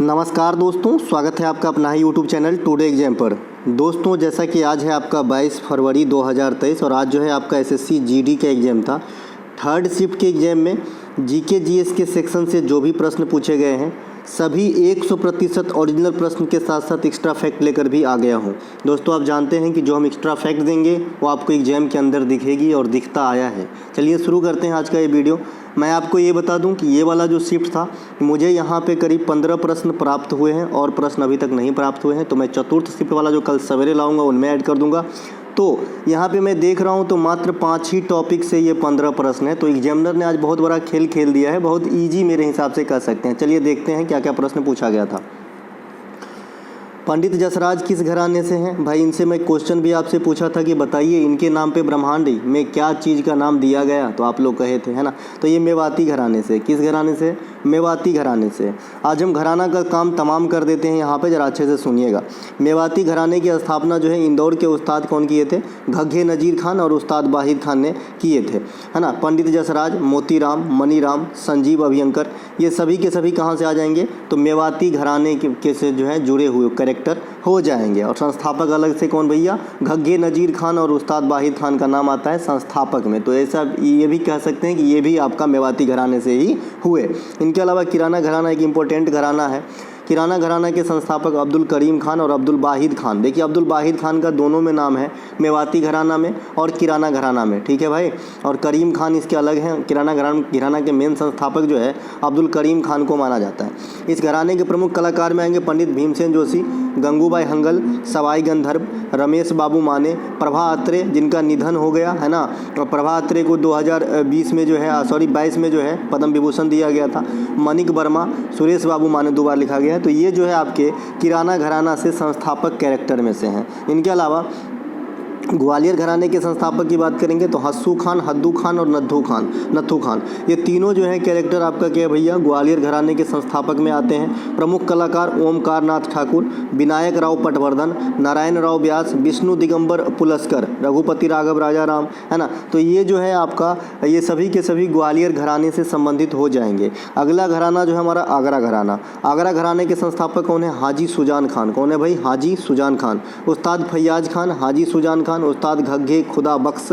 नमस्कार दोस्तों, स्वागत है आपका अपना ही यूट्यूब चैनल टुडे एग्जाम पर। दोस्तों, जैसा कि आज है आपका 22 फरवरी 2023 और आज जो है आपका एसएससी जीडी का एग्ज़ाम था। थर्ड शिफ्ट के एग्ज़ाम में जीके जीएस के सेक्शन से जो भी प्रश्न पूछे गए हैं सभी 100% ओरिजिनल प्रश्न के साथ साथ एक्स्ट्रा फैक्ट लेकर भी आ गया हूँ। दोस्तों, आप जानते हैं कि जो हम एक्स्ट्रा फैक्ट देंगे वो आपको एग्ज़ाम के अंदर दिखेगी और दिखता आया है। चलिए शुरू करते हैं आज का ये वीडियो। मैं आपको ये बता दूं कि ये वाला जो शिफ्ट था मुझे यहाँ पे करीब 15 प्रश्न प्राप्त हुए हैं और प्रश्न अभी तक नहीं प्राप्त हुए हैं, तो मैं चतुर्थ शिफ्ट वाला जो कल सवेरे लाऊंगा उनमें ऐड कर दूंगा। तो यहाँ पे मैं देख रहा हूँ तो मात्र 5 ही टॉपिक से ये 15 प्रश्न है। तो एग्जामिनर ने आज बहुत बड़ा खेल खेल दिया है, बहुत ईजी मेरे हिसाब से कह सकते हैं। चलिए देखते हैं क्या क्या प्रश्न पूछा गया था। पंडित जसराज किस घराने से हैं? भाई इनसे मैं क्वेश्चन भी आपसे पूछा था कि बताइए इनके नाम पे ब्रह्मांड में क्या चीज़ का नाम दिया गया, तो आप लोग कहे थे, है ना। तो ये मेवाती घराने से। किस घराने से? मेवाती घराने से। आज हम घराना का काम तमाम कर देते हैं यहाँ पे, जरा अच्छे से सुनिएगा। मेवाती घराने की स्थापना जो है इंदौर के उस्ताद कौन किए थे? घग्घे नजीर खान और उस्ताद वाहिद खान ने किए थे, है ना। पंडित जसराज, मोतीराम, मनीराम, संजीव अभियंकर, ये सभी के सभी कहाँ से आ जाएंगे? तो मेवाती घराने के से जो है जुड़े हुए कैरेक्टर हो जाएंगे। और संस्थापक अलग से कौन भैया? घग्घे नजीर खान और उस्ताद वाहिद खान का नाम आता है संस्थापक में। तो ऐसा ये भी कह सकते हैं कि ये भी आपका मेवाती घराने से ही हुए। इनके अलावा किराना घराना एक इम्पोर्टेंट घराना है। किराना घराना के संस्थापक अब्दुल करीम खान और अब्दुल वाहिद खान। देखिए अब्दुल वाहिद खान का दोनों में नाम है, मेवाती घराना में और किराना घराना में, ठीक है भाई। और करीम खान इसके अलग हैं। किराना के मेन संस्थापक जो है अब्दुल करीम खान को माना जाता है। इस घराने के प्रमुख कलाकार में आएंगे पंडित भीमसेन जोशी, गंगूबाई हंगल, सवाई गंधर्व, रमेश बाबू माने, प्रभा अत्रे जिनका निधन हो गया, है ना। और प्रभा अत्रे को 2020 में जो है 22 में जो है पद्म विभूषण दिया गया था। मणिक वर्मा, सुरेश बाबू माने दोबारा लिखा गया है। तो ये जो है आपके किराना घराना से संस्थापक कैरेक्टर में से हैं। इनके अलावा ग्वालियर घराने के संस्थापक की बात करेंगे तो हस्सू खान, हद्दू खान और नत्थू खान, ये तीनों जो है कैरेक्टर आपका क्या भैया? ग्वालियर घराने के संस्थापक में आते हैं। प्रमुख कलाकार ओमकार नाथ ठाकुर, विनायक राव पटवर्धन, नारायण राव व्यास, विष्णु दिगंबर पुलस्कर, रघुपति राघव राजाराम, है ना। तो ये जो है आपका ये सभी के सभी ग्वालियर घराने से संबंधित हो जाएंगे। अगला घराना जो है हमारा आगरा घराना। आगरा घराने के संस्थापक कौन है? हाजी सुजान खान। कौन है भाई? हाजी सुजान खान। उस्ताद फैयाज खान, हाजी सुजान खान, उस्ताद घग्घे खुदा बख्श,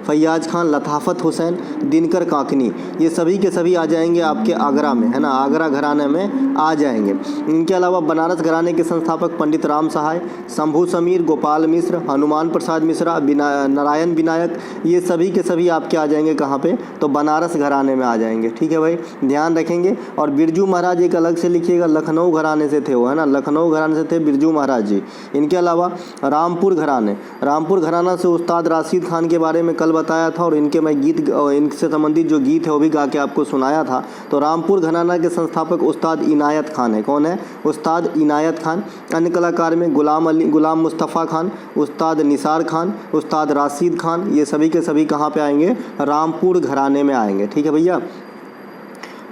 फैयाज खान, लताफत हुसैन, दिनकर काकनी, ये सभी के सभी आ जाएंगे आपके आगरा में, है ना। आगरा घराने में आ जाएंगे। इनके अलावा बनारस घराने के संस्थापक पंडित राम सहाय, शंभू समीर, गोपाल मिश्र, हनुमान प्रसाद मिश्रा, नारायण विनायक, ये सभी के सभी आपके आ जाएंगे कहाँ पे? तो बनारस घराने में आ जाएंगे, ठीक है भाई, ध्यान रखेंगे। और बिरजू महाराज एक अलग से लिखिएगा, लखनऊ घराने से थे वो, है ना। लखनऊ घराने से थे बिरजू महाराज जी। इनके अलावा रामपुर घराना से उस्ताद राशिद खान के बारे में कल बताया था और इनके मैं गीत इनसे संबंधित जो गीत है वो भी गा के आपको सुनाया था। तो रामपुर घराना के संस्थापक उस्ताद इनायत खान है। कौन है? उस्ताद इनायत खान। अन्य कलाकार में गुलाम मुस्तफ़ा खान, उस्ताद निसार खान, उस्ताद राशिद खान, ये सभी के सभी कहाँ पे आएंगे? रामपुर घराने में आएंगे, ठीक है भैया।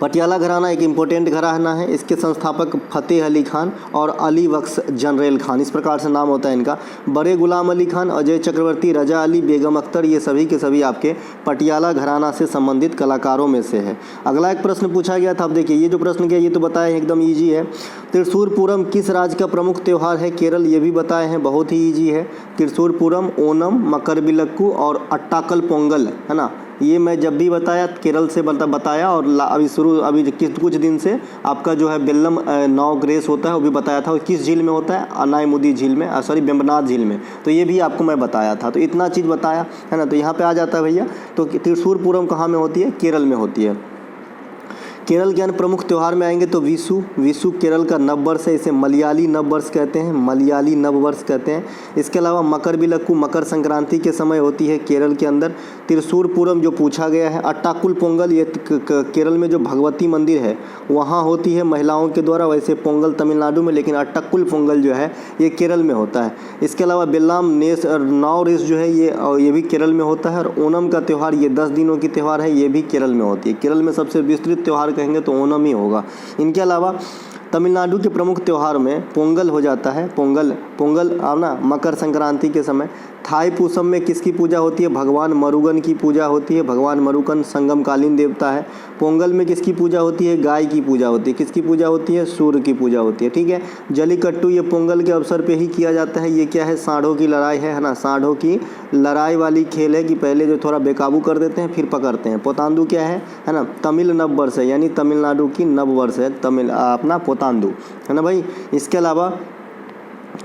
पटियाला घराना एक इम्पोर्टेंट घराना है। इसके संस्थापक फतेह अली खान और अली बख्श जनरल खान, इस प्रकार से नाम होता है इनका। बड़े गुलाम अली खान, अजय चक्रवर्ती, रजा अली, बेगम अख्तर, ये सभी के सभी आपके पटियाला घराना से संबंधित कलाकारों में से है। अगला एक प्रश्न पूछा गया था। अब देखिए ये जो प्रश्न किया ये तो बताया एकदम ईजी है। त्रिशूर पूरम किस राज्य का प्रमुख त्यौहार है? केरल, ये भी बताए हैं, बहुत ही ईजी है। त्रिशूर पूरम, ओनम, मकरविलक्कू और अट्टाकल पोंगल, है ना। ये मैं जब भी बताया केरल से बताया और अभी कुछ दिन से आपका जो है बेल्लम नौ ग्रेस होता है वो भी बताया था। और किस झील में होता है? अनायमुदी झील में, वेम्बनाथ झील में। तो ये भी आपको मैं बताया था। तो इतना चीज़ बताया, है ना। तो यहाँ पे आ जाता है भैया। तो त्रिशूर पूरम कहाँ में होती है? केरल में होती है। केरल के अन्य प्रमुख त्यौहार में आएंगे तो विशु केरल का नववर्ष है, इसे मलयाली नववर्ष कहते हैं, मलयाली नववर्ष कहते हैं। इसके अलावा मकरविलक्कू मकर संक्रांति के समय होती है केरल के अंदर। त्रिशूर पूरम जो पूछा गया है। अट्टाकुल पोंगल ये केरल में जो भगवती मंदिर है वहाँ होती है महिलाओं के द्वारा, वैसे पोंगल तमिलनाडु में, लेकिन अट्टाकुल पोंगल जो है ये केरल में होता है। इसके अलावा बेल्लाम नौ रेस जो है ये भी केरल में होता है। और ओनम का त्यौहार ये 10 दिनों की त्यौहार है, ये भी केरल में होती है। केरल में सबसे विस्तृत त्यौहार कहेंगे तो ओनम ही होगा। इनके अलावा तमिलनाडु के प्रमुख त्यौहार में पोंगल हो जाता है। पोंगल ना मकर संक्रांति के समय थाईपुसम में किसकी पूजा होती है? भगवान मरुगन की पूजा होती है। भगवान मरुगन संगमकालीन देवता है। पोंगल में किसकी पूजा होती है? गाय की पूजा होती है। किसकी पूजा होती है? सूर्य की पूजा होती है। ठीक है, जलीकट्टू ये पोंगल के अवसर पे ही किया जाता है। ये क्या है? सांडों की लड़ाई है ना, सांडों की लड़ाई वाली खेल है कि पहले जो थोड़ा बेकाबू कर देते हैं फिर पकड़ते हैं। पोतांदू क्या है ना, तमिल नव वर्ष है, यानी तमिलनाडु की नव वर्ष है तमिल अपना पोतांदू, है ना भाई। इसके अलावा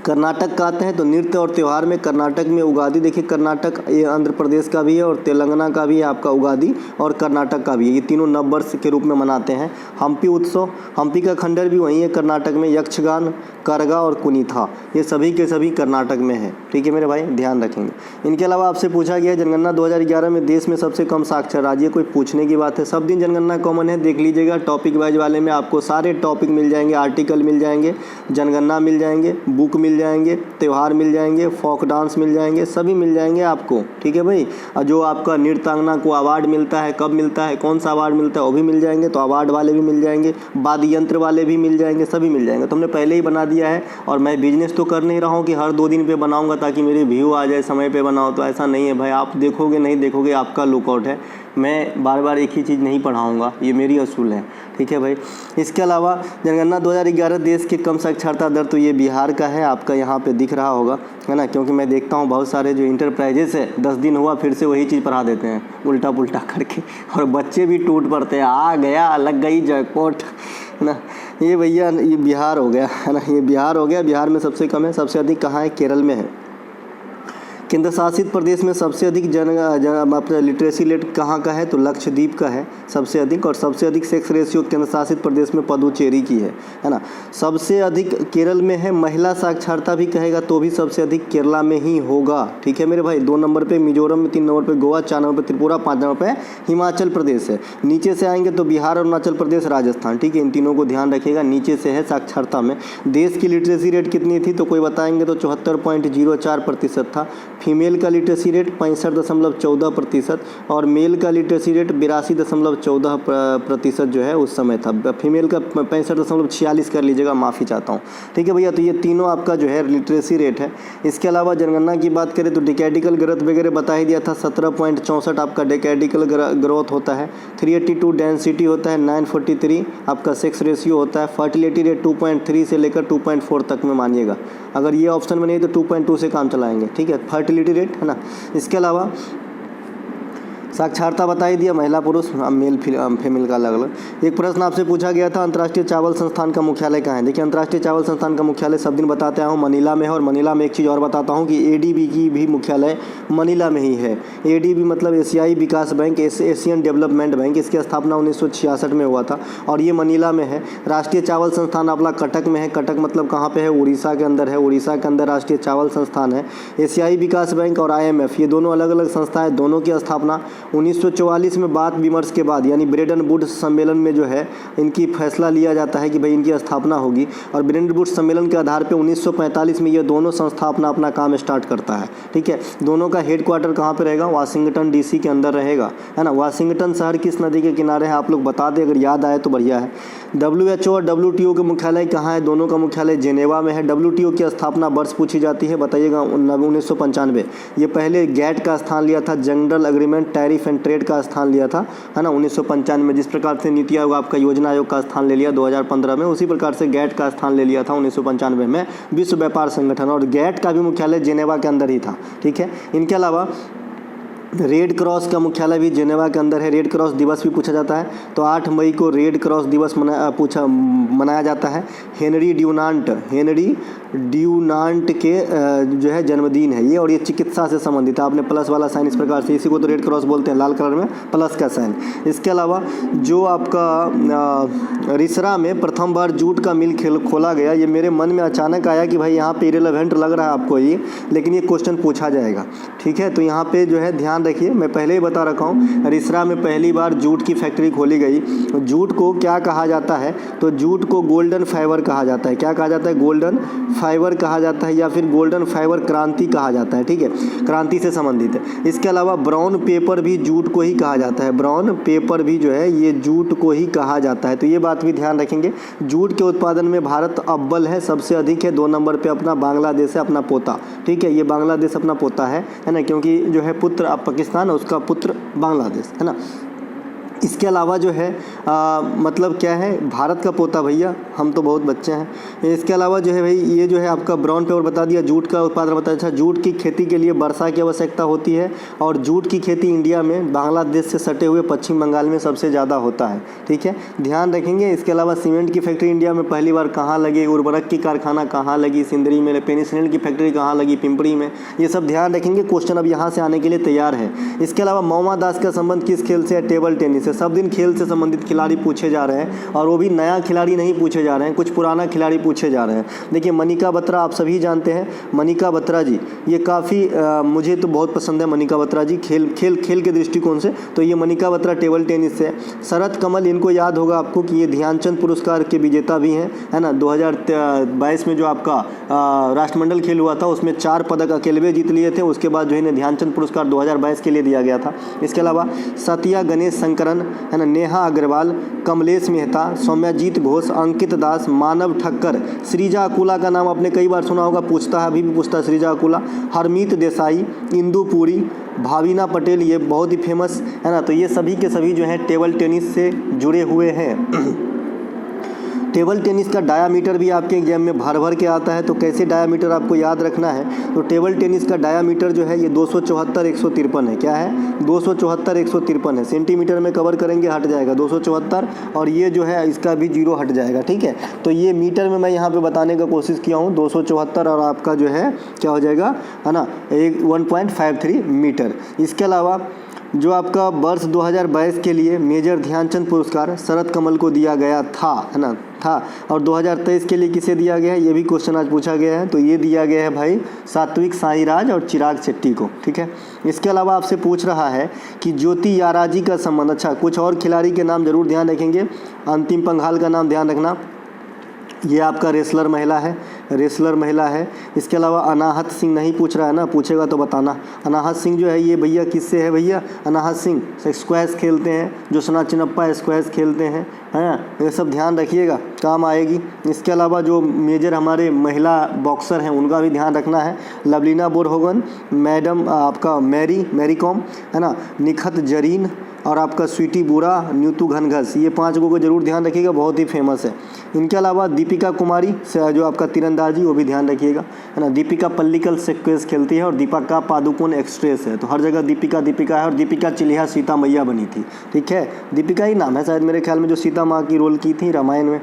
कर्नाटक का आते हैं तो नृत्य और त्यौहार में कर्नाटक में उगादी, देखिए कर्नाटक ये आंध्र प्रदेश का भी है और तेलंगाना का भी है आपका उगादी, और कर्नाटक का भी है। ये तीनों नववर्ष के रूप में मनाते हैं। हम्पी उत्सव, हम्पी का खंडर भी वहीं है कर्नाटक में। यक्षगान, करगा और कुनीथा ये सभी के सभी कर्नाटक में है। ठीक है मेरे भाई, ध्यान रखेंगे। इनके अलावा आपसे पूछा गया है जनगणना 2011 में देश में सबसे कम साक्षर राज्य, कोई पूछने की बात है। सब दिन जनगणना कॉमन है, देख लीजिएगा। टॉपिक वाइज वाले में आपको सारे टॉपिक मिल जाएंगे, आर्टिकल मिल जाएंगे, जनगणना मिल जाएंगे, बुक मिल जाएंगे, त्यौहार मिल जाएंगे, फोक डांस मिल जाएंगे, सभी मिल जाएंगे आपको। ठीक है भाई, और जो आपका नृत्यांगना को अवार्ड मिलता है, कब मिलता है, कौन सा अवार्ड मिलता है, वो भी मिल जाएंगे। तो अवार्ड वाले भी मिल जाएंगे, वाद्य यंत्र वाले भी मिल जाएंगे, सभी मिल जाएंगे। तो हमने पहले ही बना दिया है। और मैं बिजनेस तो कर नहीं रहा हूँ कि हर 2 दिन पे बनाऊंगा ताकि मेरे व्यू आ जाए, समय पे बनाओ, तो ऐसा नहीं है भाई। आप देखोगे नहीं देखोगे आपका लुकआउट है। मैं बार बार एक ही चीज़ नहीं पढ़ाऊँगा, ये मेरी असूल है। ठीक है भाई। इसके अलावा जनगणना 2011 देश के कम साक्षरता दर, तो ये बिहार का है, आपका यहाँ पे दिख रहा होगा, है ना। क्योंकि मैं देखता हूँ बहुत सारे जो इंटरप्राइजेस है 10 दिन हुआ फिर से वही चीज़ पढ़ा देते हैं उल्टा पुल्टा करके, और बच्चे भी टूट पड़ते हैं। आ गया, लग गई जैकपॉट, है ना। ये भैया ये बिहार हो गया, है ना, ये बिहार हो गया। बिहार में सबसे कम है। सबसे अधिक कहाँ है? केरल में है। केंद्र शासित प्रदेश में सबसे अधिक अपना लिटरेसी रेट कहाँ का है? तो लक्षद्वीप का है सबसे अधिक। और सबसे अधिक सेक्स रेशियो केंद्र शासित प्रदेश में पुडुचेरी की है ना। सबसे अधिक केरल में है। महिला साक्षरता भी कहेगा तो भी सबसे अधिक केरला में ही होगा। ठीक है मेरे भाई। 2 नंबर पे मिजोरम में, 3 नंबर पे गोवा, 4 नंबर पे त्रिपुरा, 5 नंबर पे हिमाचल प्रदेश है। नीचे से आएंगे तो बिहार, अरुणाचल प्रदेश, राजस्थान। ठीक है, इन तीनों को ध्यान रखिएगा। नीचे से है साक्षरता में। देश की लिटरेसी रेट कितनी थी? तो कोई बताएंगे तो 74.04% था। फीमेल का लिटरेसी रेट 65.14% और मेल का लिटरेसी रेट 82.14% जो है उस समय था। फीमेल का 65.46 कर लीजिएगा, माफ़ी चाहता हूँ। ठीक है भैया, तो ये तीनों आपका जो है लिटरेसी रेट है। इसके अलावा जनगणना की बात करें तो डिकैडिकल ग्रोथ वगैरह बता ही दिया था। 17.64 आपका डिकैडिकल ग्रोथ होता है। 382 डेंसिटी होता है। 943 आपका सेक्स रेशियो होता है। फर्टिलिटी रेट 2.3 से लेकर 2.4 तक में मानिएगा। अगर ये ऑप्शन में नहीं तो 2.2 से काम चलाएंगे। ठीक है, फर्टिलिटी रेट, है ना। इसके अलावा साक्षरता बता ही दिया, महिला पुरुष, मेल फीमेल का अलग अलग। एक प्रश्न आपसे पूछा गया था, अंतर्राष्ट्रीय चावल संस्थान का मुख्यालय कहाँ है? देखिए, अंतर्राष्ट्रीय चावल संस्थान का मुख्यालय सब दिन बताते आया हूँ मनीला में है। और मनीला में एक चीज़ और बताता हूँ कि एडीबी की भी मुख्यालय मनीला में ही है। एडीबी मतलब एशियाई विकास बैंक, एशियन डेवलपमेंट बैंक। इसकी स्थापना 1966 में हुआ था और ये मनीला में है। राष्ट्रीय चावल संस्थान अपना कटक में है। कटक मतलब कहाँ पे है? उड़ीसा के अंदर है। उड़ीसा के अंदर राष्ट्रीय चावल संस्थान है। एशियाई विकास बैंक और IMF ये दोनों अलग अलग संस्थाएं, दोनों की स्थापना 1944 में बात विमर्श के बाद, यानी ब्रेटन वुड्स सम्मेलन में जो है इनकी फैसला लिया जाता है कि भाई इनकी स्थापना होगी। और ब्रेटन वुड्स सम्मेलन के आधार पे 1945 में ये दोनों संस्था अपना काम स्टार्ट करता है। ठीक है, दोनों का हेडक्वार्टर कहाँ पे रहेगा? वाशिंगटन DC के अंदर रहेगा, है ना। वाशिंगटन शहर किस नदी के किनारे है? आप लोग बता दें, अगर याद आए तो बढ़िया है। WHO और WTO के मुख्यालय कहाँ है? दोनों का मुख्यालय जेनेवा में है। WTO की स्थापना वर्ष पूछी जाती है, बताइएगा 1995। ये पहले GATT का स्थान लिया था, general agreement tariff and trade का स्थान लिया था, है ना, 1995 में। जिस प्रकार से नीति आयोग आपका योजना आयोग का स्थान ले लिया 2015 में, उसी प्रकार से GATT का स्थान ले लिया था 1995 में, विश्व व्यापार संगठन। और GATT का भी मुख्यालय जेनेवा के अंदर ही था। ठीक है, इनके अलावा रेड क्रॉस का मुख्यालय भी जेनेवा के अंदर है। रेड क्रॉस दिवस भी पूछा जाता है, तो 8 मई को रेड क्रॉस दिवस मनाया जाता है। हेनरी ड्यूनांट के जो है जन्मदिन है ये, और ये चिकित्सा से संबंधित है। आपने प्लस वाला साइन इस प्रकार से, इसी को तो रेड क्रॉस बोलते हैं, लाल कलर में प्लस का साइन। इसके अलावा जो आपका रिसरा में प्रथम बार जूट का मिल खोला गया, ये मेरे मन में अचानक आया कि भाई यहाँ पे इरेलेवेंट लग रहा है आपको ये, लेकिन ये क्वेश्चन पूछा जाएगा। ठीक है, तो यहाँ पे जो है ध्यान ध्यान रखिए, मैं पहले ही बता रखा हूँ, रिसरा में पहली बार जूट की फैक्ट्री खोली गई। जूट को क्या कहा जाता है, तो जूट को गोल्डन फाइबर कहा जाता है। क्या कहा जाता है, गोल्डन फाइबर कहा जाता है, या फिर गोल्डन फाइबर क्रांति कहा जाता है, ठीक है, क्रांति से संबंधित है। इसके अलावा ब्राउन पेपर भी जूट को ही कहा जाता है, ब्राउन पेपर भी जो है ये जूट को ही कहा जाता है। तो ये बात भी ध्यान रखेंगे। जूट के उत्पादन में भारत अव्वल है, सबसे अधिक है, 2 नंबर पे अपना बांग्लादेश है, अपना पोता, ठीक है, ये बांग्लादेश अपना पोता है ना, क्योंकि जो है पुत्र अब पाकिस्तान है, उसका पुत्र बांग्लादेश है ना। इसके अलावा जो है मतलब क्या है, भारत का पोता भैया, हम तो बहुत बच्चे हैं। इसके अलावा जो है भाई ये जो है आपका ब्राउन पेपर बता दिया, जूट का उत्पादन बताया। अच्छा, जूट की खेती के लिए वर्षा की आवश्यकता होती है, और जूट की खेती इंडिया में बांग्लादेश से सटे हुए पश्चिम बंगाल में सबसे ज़्यादा होता है, ठीक है, ध्यान रखेंगे। इसके अलावा सीमेंट की फैक्ट्री इंडिया में पहली बार कहाँ लगी, उर्वरक की कारखाना कहाँ लगी, सिंदरी में। पेनिसिलिन की फैक्ट्री कहाँ लगी, पिंपरी में। ये सब ध्यान रखेंगे, क्वेश्चन अब यहाँ से आने के लिए तैयार है। इसके अलावा मौमा दास का संबंध किस खेल से है, टेबल टेनिस से। सब दिन खेल से संबंधित खिलाड़ी पूछे जा रहे हैं, और वो भी नया खिलाड़ी नहीं पूछे जा रहे हैं, कुछ पुराना खिलाड़ी पूछे जा रहे हैं। देखिए मनिका बत्रा आप सभी जानते हैं, मनिका बत्रा जी ये काफ़ी मुझे तो बहुत पसंद है मनिका बत्रा जी, खेल के दृष्टिकोण से। तो ये मनिका बत्रा टेबल टेनिस से। शरद कमल, इनको याद होगा आपको कि ये ध्यानचंद पुरस्कार के विजेता भी हैं, है ना। 2022 में जो आपका राष्ट्रमंडल खेल हुआ था उसमें 4 पदक अकेले जीत लिए थे, उसके बाद जो है ध्यानचंद पुरस्कार 2022 के लिए दिया गया था। इसके अलावा सतिया गणेश शंकरन, है ना, नेहा अग्रवाल, कमलेश मेहता, सौम्याजीत घोष, अंकित दास, मानव ठक्कर, श्रीजा अकुला का नाम आपने कई बार सुना होगा, पूछता है, अभी भी पूछता है श्रीजा अकुला, हरमीत देसाई, इंदु पुरी, भाविना पटेल, ये बहुत ही फेमस है ना। तो ये सभी के सभी जो है टेबल टेनिस से जुड़े हुए हैं। टेबल टेनिस का डायामीटर भी आपके एग्जाम में भर के आता है, तो कैसे डायामीटर आपको याद रखना है, तो टेबल टेनिस का डायामीटर जो है ये 274/153 है। क्या है, 274/153 है। सेंटीमीटर में कवर करेंगे, हट जाएगा 274, और ये जो है इसका भी 0 हट जाएगा, ठीक है। तो ये मीटर में मैं यहाँ पे बताने का कोशिश किया हूँ, 274, और आपका जो है क्या हो जाएगा, है ना, 1.53 मीटर। इसके अलावा जो आपका वर्ष 2022 के लिए मेजर ध्यानचंद पुरस्कार शरद कमल को दिया गया था, है ना, था, और 2023 के लिए किसे दिया गया है, ये भी क्वेश्चन आज पूछा गया है। तो ये दिया गया है भाई सात्विक साईराज और चिराग शेट्टी को, ठीक है। इसके अलावा आपसे पूछ रहा है कि ज्योति याराजी का संबंध। अच्छा, कुछ और खिलाड़ी के नाम जरूर ध्यान रखेंगे। अंतिम पंघाल का नाम ध्यान रखना, ये आपका रेसलर महिला है, रेसलर महिला है। इसके अलावा अनाहत सिंह नहीं पूछ रहा है ना, पूछेगा तो बताना। अनाहत सिंह जो है ये भैया किससे है, भैया अनाहत सिंह स्क्वैश खेलते हैं, जोशना चिनप्पा स्क्वैश खेलते हैं, ये सब ध्यान रखिएगा, काम आएगी। इसके अलावा जो मेजर हमारे महिला बॉक्सर हैं उनका भी ध्यान रखना है। लवलीना बोरगोहन, मैडम आपका मैरी कॉम, है ना, निखत जरीन, और आपका स्वीटी बुरा, न्यूतू घनघस, ये 5 लोगों को जरूर ध्यान रखिएगा, बहुत ही फेमस है। इनके अलावा दीपिका कुमारी से जो आपका तीरंदाजी, वो भी ध्यान रखिएगा, है ना। दीपिका पल्लिकल स्क्वैश खेलती है, और दीपिका पादुकोण एक्सट्रेस है। तो हर जगह दीपिका है, और दीपिका चिल्हा सीता मैया बनी थी, ठीक है, दीपिका ही नाम है शायद मेरे ख्याल में, जो सीता माँ की रोल की थी रामायण में।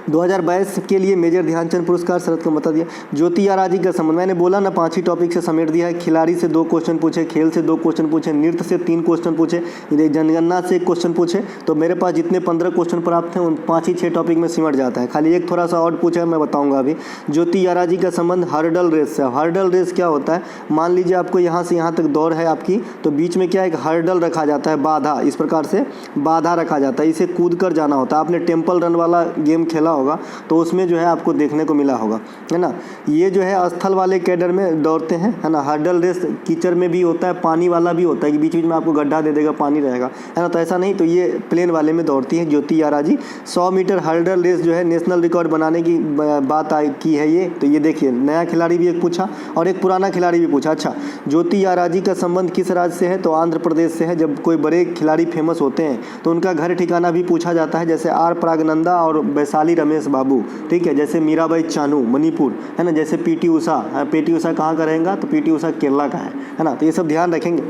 2022 के लिए मेजर ध्यानचंद पुरस्कार शरद को बता दिया। ज्योति याराजी का संबंध, मैंने बोला ना 5 ही टॉपिक से समेट दिया है। खिलाड़ी से 2 क्वेश्चन पूछे, खेल से 2 क्वेश्चन पूछे, नृत्य से 3 क्वेश्चन पूछे, जनगणना से 1 क्वेश्चन पूछे। तो मेरे पास जितने 15 क्वेश्चन प्राप्त हैं उन 5 ही 6 टॉपिक में सिमट जाता है। खाली एक थोड़ा सा और पूछा है, मैं बताऊँगा अभी। ज्योति याराजी का संबंध हर्डल रेस से। हर्डल रेस क्या होता है, मान लीजिए आपको यहाँ से यहाँ तक दौड़ है आपकी, तो बीच में क्या एक हर्डल रखा जाता है, बाधा, इस प्रकार से बाधा रखा जाता है, इसे कूद कर जाना होता है। आपने टेम्पल रन वाला गेम खेला होगा तो उसमें जो है आपको देखने को मिला होगा, है ना। ये जो है स्थल वाले कैडर में दौड़ते हैं, है ना। हर्डल रेस कीचड़ में भी होता है, पानी वाला भी होता है कि बीच बीच में आपको गड्ढा दे देगा, पानी रहेगा, है ना। तो ऐसा नहीं, तो ये प्लेन वाले में दौड़ती है ज्योति याराजी। 100 मीटर हर्डल रेस जो है नेशनल रिकॉर्ड बनाने की बात की है ये। तो ये देखिए, नया खिलाड़ी भी एक पूछा और एक पुराना खिलाड़ी भी पूछा। अच्छा, ज्योति याराजी का संबंध किस राज्य से है, तो आंध्र प्रदेश से है। जब कोई बड़े खिलाड़ी फेमस होते हैं तो उनका घर ठिकाना भी पूछा जाता है, जैसे आर प्रागनंदा और वैशाली रमेश बाबू, ठीक है। जैसे मीराबाई चानू मणिपुर, है ना। जैसे पीटी उषा कहाँ का रहेगा, तो पीटी उषा केरला का है ना। तो ये सब ध्यान रखेंगे।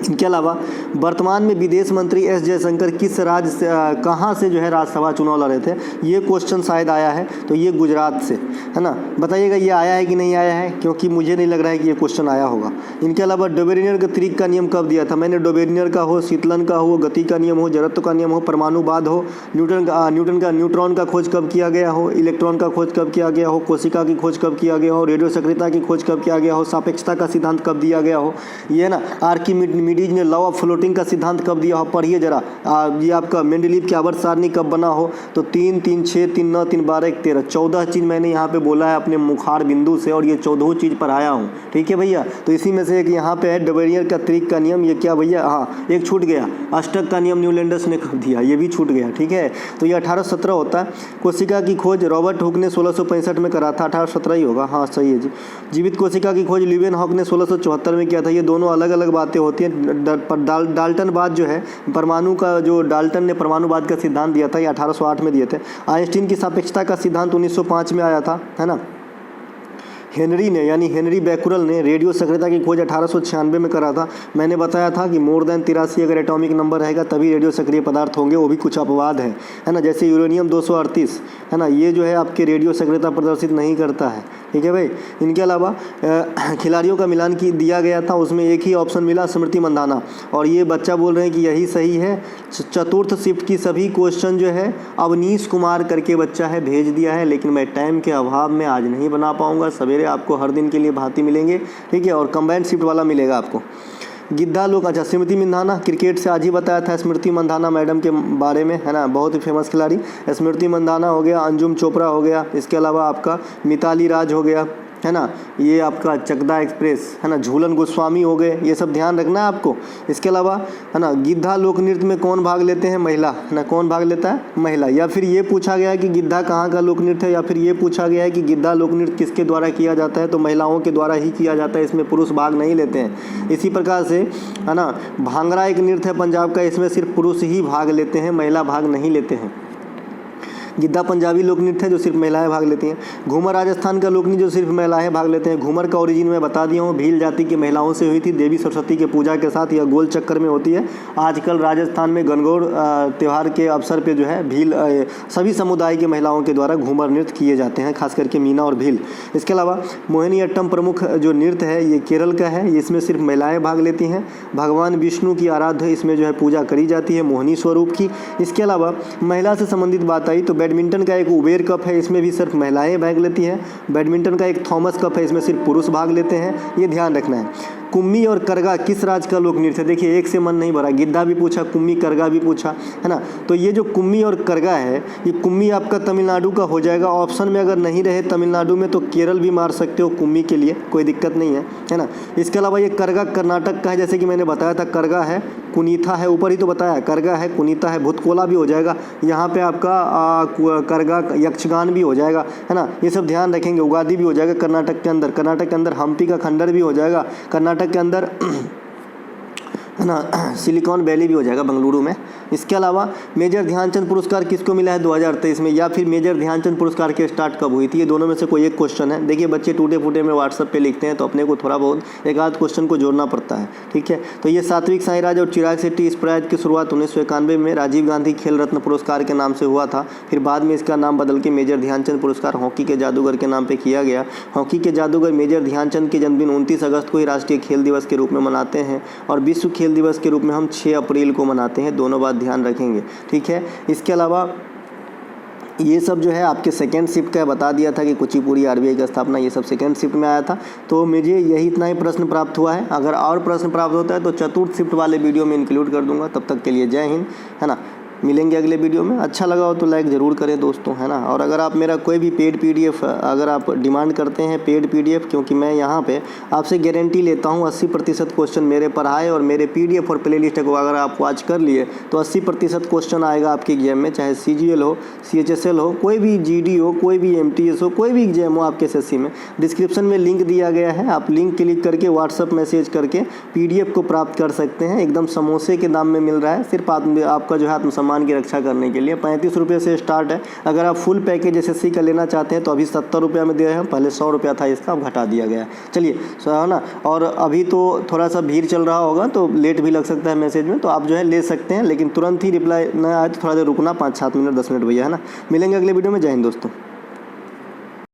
इनके अलावा वर्तमान में विदेश मंत्री एस जयशंकर किस राज्य से कहाँ से जो है राज्यसभा चुनाव लड़ रहे थे, ये क्वेश्चन शायद आया है, तो ये गुजरात से है ना। बताइएगा ये आया है कि नहीं आया है, क्योंकि मुझे नहीं लग रहा है कि ये क्वेश्चन आया होगा। इनके अलावा डोबेरिनियर के त्रिक का नियम कब दिया था, मैंने डोबेरिनियर का हो, शीतलन का हो, गति का नियम हो, जड़त्व का नियम हो, परमाणुवाद हो, न्यूट्रॉन का खोज कब किया गया हो, इलेक्ट्रॉन का खोज कब किया गया हो, कोशिका की खोज कब किया गया हो, रेडियो सक्रियता की खोज कब किया गया हो, सापेक्षता का सिद्धांत कब दिया गया हो, ये ना आर्किमिडीज ने लॉ ऑफ फ्लोटिंग का सिद्धांत कब दिया हो, पढ़िए जरा। ये आपका मेंडलीव की आवर्त सारणी कब बना हो, तो 3, 3, 6, 3, 9, 3, 12, 1, 13, 14 चीज़ मैंने यहाँ पे बोला है अपने मुखार बिंदु से, और ये 14 चीज़ पर आया हूँ। ठीक है भैया, तो इसी में से एक यहाँ पे है डोबेरिनियर का त्रिक का नियम, ये क्या भैया, हाँ एक छूट गया, अष्टक का नियम न्यूलैंडस ने कब दिया, ये भी छूट गया। ठीक है, तो ये 1817 होता है। कोशिका की खोज रॉबर्ट हुक ने 1665 में करा था, 1817 ही होगा, हाँ सही है जी। जीवित कोशिका की खोज ल्यूवेनहॉक ने 1674 में किया था। ये दोनों अलग अलग बातें होती हैं। डाल्टनवाद जो है, परमाणु का जो डाल्टन ने परमाणुवाद का सिद्धांत दिया था, ये 1808 में दिए थे। आइंस्टीन की सापेक्षता का सिद्धांत 1905 में आया था, है ना। हेनरी ने यानी हेनरी बैकुरल ने रेडियो सक्रियता की खोज 1896 में करा था। मैंने बताया था कि मोर देन 83 अगर एटॉमिक नंबर रहेगा तभी रेडियो सक्रिय पदार्थ होंगे, वो भी कुछ अपवाद है ना, जैसे यूरेनियम 238 है ना, ये जो है आपके रेडियो सक्रियता प्रदर्शित नहीं करता है। ठीक है भाई। इनके अलावा खिलाड़ियों का मिलान की दिया गया था, उसमें एक ही ऑप्शन मिला स्मृति मंदाना, और ये बच्चा बोल रहे हैं कि यही सही है। चतुर्थ शिफ्ट की सभी क्वेश्चन जो है अवनीश कुमार करके बच्चा है भेज दिया है, लेकिन मैं टाइम के अभाव में आज नहीं बना पाऊंगा। सवेरे आपको हर दिन के लिए भांति मिलेंगे, ठीक है, और कंबाइंड शिफ्ट वाला मिलेगा आपको। गिद्धा लोग, अच्छा स्मृति मंदाना क्रिकेट से आज ही बताया था स्मृति मंदाना मैडम के बारे में, है ना, बहुत ही फेमस खिलाड़ी। स्मृति मंदाना हो गया, अंजुम चोपड़ा हो गया, इसके अलावा आपका मिताली राज हो गया, है ना, ये आपका चकदा एक्सप्रेस, है ना, झूलन गोस्वामी हो गए, ये सब ध्यान रखना है आपको। इसके अलावा है ना, गिद्धा लोक नृत्य में कौन भाग लेते हैं, महिला, है ना, कौन भाग लेता है, महिला। या फिर ये पूछा गया है कि गिद्धा कहाँ का लोक नृत्य है, या फिर ये पूछा गया है कि गिद्धा लोक नृत्य किसके द्वारा किया जाता है, तो महिलाओं के द्वारा ही किया जाता है, इसमें पुरुष भाग नहीं लेते हैं। इसी प्रकार से है ना, भांगड़ा एक नृत्य है पंजाब का, इसमें सिर्फ पुरुष ही भाग लेते हैं, महिला भाग नहीं लेते हैं। गिद्धा पंजाबी लोक नृत्य है जो सिर्फ महिलाएं भाग लेती हैं। घूमर राजस्थान का लोक नृत्य जो सिर्फ महिलाएं भाग लेते हैं। घूमर का ओरिजिन मैं बता दिया हूँ, भील जाति की महिलाओं से हुई थी, देवी सरस्वती के पूजा के साथ यह गोल चक्कर में होती है। आजकल राजस्थान में गणगौर त्यौहार के अवसर पे जो है भील सभी समुदाय की महिलाओं के द्वारा घूमर नृत्य किए जाते हैं, खास करके मीना और भील। इसके अलावा मोहिनीअट्टम प्रमुख जो नृत्य है ये केरल का है, इसमें सिर्फ महिलाएँ भाग लेती हैं। भगवान विष्णु की आराध्य इसमें जो है पूजा करी जाती है मोहिनी स्वरूप की। इसके अलावा महिला से संबंधित बात आई तो बैडमिंटन का एक उबेर कप है, इसमें भी सिर्फ महिलाएं भाग लेती हैं। बैडमिंटन का एक थॉमस कप है, इसमें सिर्फ पुरुष भाग लेते हैं, ये ध्यान रखना है। कुम्मी और करगा किस राज्य का लोक नृत्य है, देखिए एक से मन नहीं भरा, गिद्धा भी पूछा, कुम्मी करगा भी पूछा, है ना। तो ये जो कुम्मी और करगा है, ये कुम्मी आपका तमिलनाडु का हो जाएगा। ऑप्शन में अगर नहीं रहे तमिलनाडु में तो केरल भी मार सकते हो कुम्मी के लिए, कोई दिक्कत नहीं है ना। इसके अलावा ये करगा कर्नाटक का है, जैसे कि मैंने बताया था, करगा है, कुनीथा है, ऊपर ही तो बताया, करगा है, कुनीता है, भूतकोला भी हो जाएगा, यहाँ पे आपका करगा यक्षगान भी हो जाएगा, है ना। ये सब ध्यान रखेंगे। उगादी भी हो जाएगा कर्नाटक के अंदर, कर्नाटक के अंदर हम्पी का खंडर भी हो जाएगा, कर्नाटक के अंदर है ना, सिलिकॉन वैली भी हो जाएगा बेंगलुरु में। इसके अलावा मेजर ध्यानचंद पुरस्कार किसको मिला है 2023 में, या फिर मेजर ध्यानचंद पुरस्कार की स्टार्ट कब हुई थी, ये दोनों में से कोई एक क्वेश्चन है। देखिए बच्चे टूटे फूटे में व्हाट्सएप पे लिखते हैं तो अपने को थोड़ा बहुत एक आध क्वेश्चन को जोड़ना पड़ता है, ठीक है। तो ये सात्विक साईराज और चिराग शेट्टी, इस प्राइज की शुरुआत 1991 में राजीव गांधी खेल रत्न पुरस्कार के नाम से हुआ था। फिर बाद में इसका नाम बदल के मेजर ध्यानचंद पुरस्कार हॉकी के जादूगर के नाम पर किया गया। हॉकी के जादूगर मेजर ध्यानचंद के जन्मदिन 29 अगस्त को ही राष्ट्रीय खेल दिवस के रूप में मनाते हैं, और विश्व खेल दिवस के रूप में हम 6 अप्रैल को मनाते हैं। दोनों बात ध्यान रखेंगे, ठीक है। इसके अलावा ये सब जो है आपके सेकेंड शिफ्ट का बता दिया था कि कुचिपुड़ी आरबीआई की स्थापना, ये सब सेकेंड शिफ्ट में आया था। तो मुझे यही इतना ही प्रश्न प्राप्त हुआ है। अगर और प्रश्न प्राप्त होता है तो चतुर्थ शिफ्ट वाले वीडियो में इंक्लूड कर दूंगा। तब तक के लिए जय हिंद, है ना। मिलेंगे अगले वीडियो में। अच्छा लगा हो तो लाइक ज़रूर करें दोस्तों, है ना। और अगर आप मेरा कोई भी पेड पीडीएफ अगर आप डिमांड करते हैं पेड पीडीएफ, क्योंकि मैं यहाँ पे आपसे गारंटी लेता हूँ 80% क्वेश्चन मेरे पढ़ाए और मेरे पीडीएफ और प्लेलिस्ट को अगर आप वॉच कर लिए तो 80% क्वेश्चन आएगा आपके एग्जाम में, चाहे CGL हो, CHSL हो, कोई भी GD हो, कोई भी MTS हो, कोई भी एग्जाम हो आपके SSC में। डिस्क्रिप्शन में लिंक दिया गया है, आप लिंक क्लिक करके व्हाट्सअप मैसेज करके PDF को प्राप्त कर सकते हैं। एकदम समोसे के दाम में मिल रहा है, सिर्फ आपका जो है आत्मसम्मान सामान की रक्षा करने के लिए। 35 रुपये से स्टार्ट है। अगर आप फुल पैकेज SSC का लेना चाहते हैं तो अभी 70 रुपये में दे रहे हैं, पहले 100 रुपया था इसका, अब घटा दिया गया है। चलिए है ना। और अभी तो थोड़ा सा भीड़ चल रहा होगा तो लेट भी लग सकता है मैसेज में, तो आप जो है ले सकते हैं, लेकिन तुरंत ही रिप्लाई ना आए तो थोड़ा देर रुकना, 5-7 मिनट 10 मिनट भैया, है ना। मिलेंगे अगले वीडियो में। जय हिंद दोस्तों।